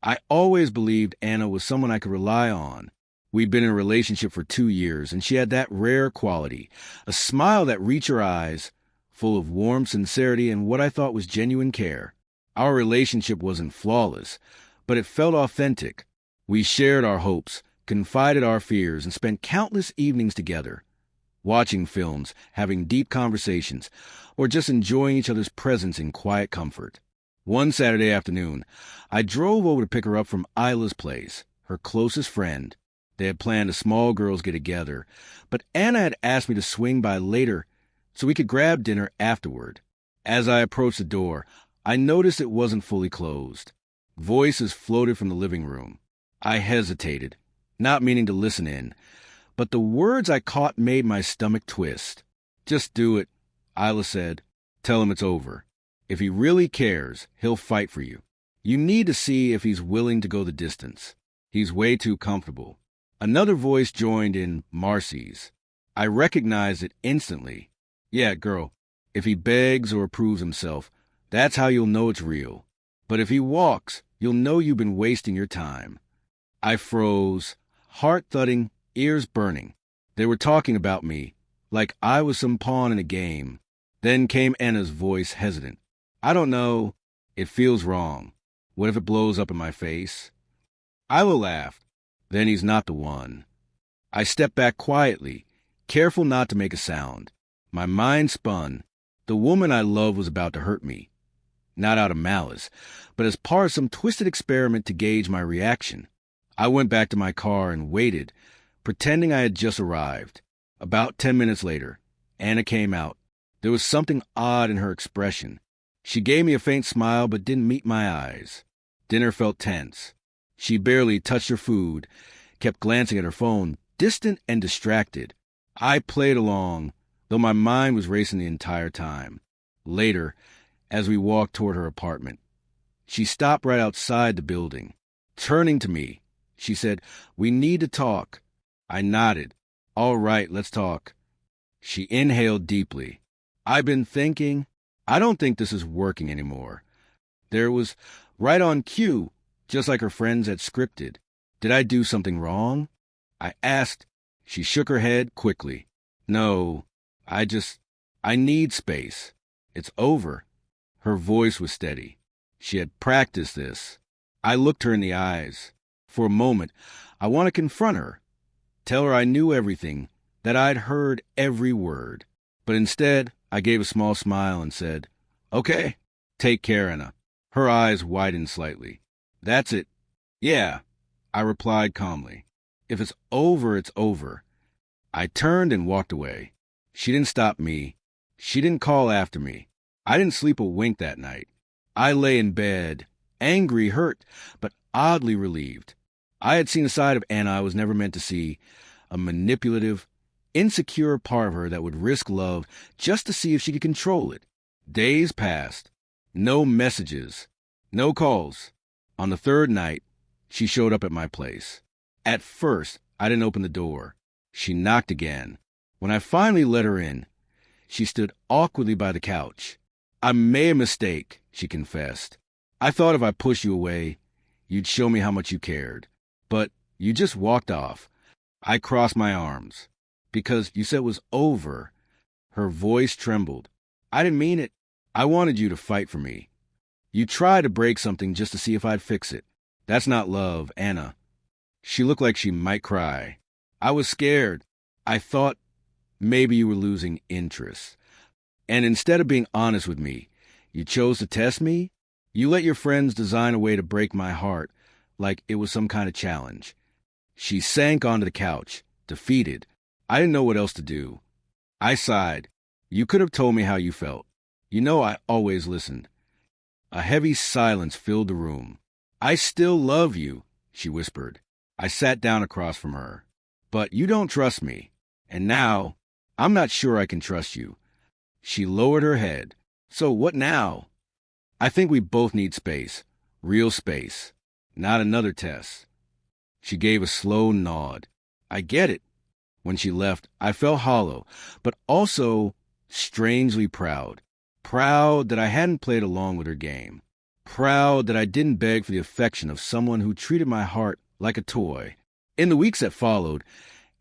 I always believed Anna was someone I could rely on. We'd been in a relationship for 2 years, and she had that rare quality, a smile that reached her eyes, full of warm sincerity and what I thought was genuine care. Our relationship wasn't flawless, but it felt authentic. We shared our hopes, confided our fears, and spent countless evenings together, watching films, having deep conversations, or just enjoying each other's presence in quiet comfort. One Saturday afternoon, I drove over to pick her up from Isla's place, her closest friend. They had planned a small girls' get-together, but Anna had asked me to swing by later so we could grab dinner afterward. As I approached the door, I noticed it wasn't fully closed. Voices floated from the living room. I hesitated, not meaning to listen in, but the words I caught made my stomach twist. "Just do it," Isla said. "Tell him it's over. If he really cares, he'll fight for you. You need to see if he's willing to go the distance. He's way too comfortable." Another voice joined in, Marcy's. I recognized it instantly. "Yeah, girl, if he begs or proves himself, that's how you'll know it's real. But if he walks, you'll know you've been wasting your time." I froze, heart thudding, ears burning. They were talking about me, like I was some pawn in a game. Then came Anna's voice, hesitant. "I don't know. It feels wrong. What if it blows up in my face?" Isla laughed. "Then he's not the one." I stepped back quietly, careful not to make a sound. My mind spun. The woman I loved was about to hurt me. Not out of malice, but as part of some twisted experiment to gauge my reaction. I went back to my car and waited, pretending I had just arrived. About 10 minutes later, Anna came out. There was something odd in her expression. She gave me a faint smile but didn't meet my eyes. Dinner felt tense. She barely touched her food, kept glancing at her phone, distant and distracted. I played along, though my mind was racing the entire time. Later, as we walked toward her apartment, she stopped right outside the building. Turning to me, she said, "We need to talk." I nodded. "All right, let's talk." She inhaled deeply. "I've been thinking. I don't think this is working anymore." There was right on cue, just like her friends had scripted. Did I do something wrong? I asked. She shook her head quickly. "No, I need space. It's over." Her voice was steady. She had practiced this. I looked her in the eyes. For a moment, I want to confront her, tell her I knew everything, that I'd heard every word. But instead, I gave a small smile and said, "Okay, take care, Anna." Her eyes widened slightly. "That's it." "Yeah," I replied calmly. "If it's over, it's over." I turned and walked away. She didn't stop me. She didn't call after me. I didn't sleep a wink that night. I lay in bed, angry, hurt, but oddly relieved. I had seen a side of Anna I was never meant to see, a manipulative, insecure part of her that would risk love just to see if she could control it. Days passed. No messages. No calls. On the third night, she showed up at my place. At first, I didn't open the door. She knocked again. When I finally let her in, she stood awkwardly by the couch. "I made a mistake," she confessed. "I thought if I pushed you away, you'd show me how much you cared. But you just walked off." I crossed my arms. "Because you said it was over." Her voice trembled. "I didn't mean it. I wanted you to fight for me. You tried to break something just to see if I'd fix it. That's not love, Anna." She looked like she might cry. "I was scared. I thought maybe you were losing interest. And instead of being honest with me, you chose to test me? You let your friends design a way to break my heart, like it was some kind of challenge." She sank onto the couch, defeated. I didn't know what else to do. I sighed. "You could have told me how you felt. You know I always listened." A heavy silence filled the room. "I still love you," she whispered. I sat down across from her. "But you don't trust me. And now, I'm not sure I can trust you." She lowered her head. "So what now?" "I think we both need space. Real space. Not another test." She gave a slow nod. "I get it." When she left, I felt hollow, but also strangely proud. Proud that I hadn't played along with her game. proud that I didn't beg for the affection of someone who treated my heart like a toy. In the weeks that followed,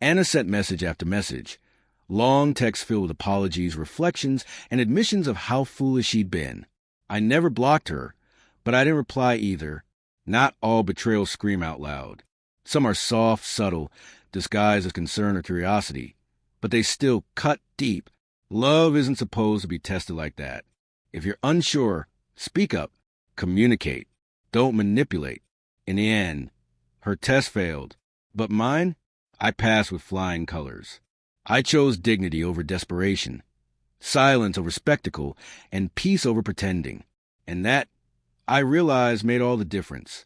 Anna sent message after message, long texts filled with apologies, reflections, and admissions of how foolish she'd been. I never blocked her, but I didn't reply either. Not all betrayals scream out loud. Some are soft, subtle, disguised as concern or curiosity, but they still cut deep. Love isn't supposed to be tested like that. If you're unsure, speak up, communicate, don't manipulate. In the end, her test failed, but mine, I passed with flying colors. I chose dignity over desperation, silence over spectacle, and peace over pretending. And that, I realized, made all the difference.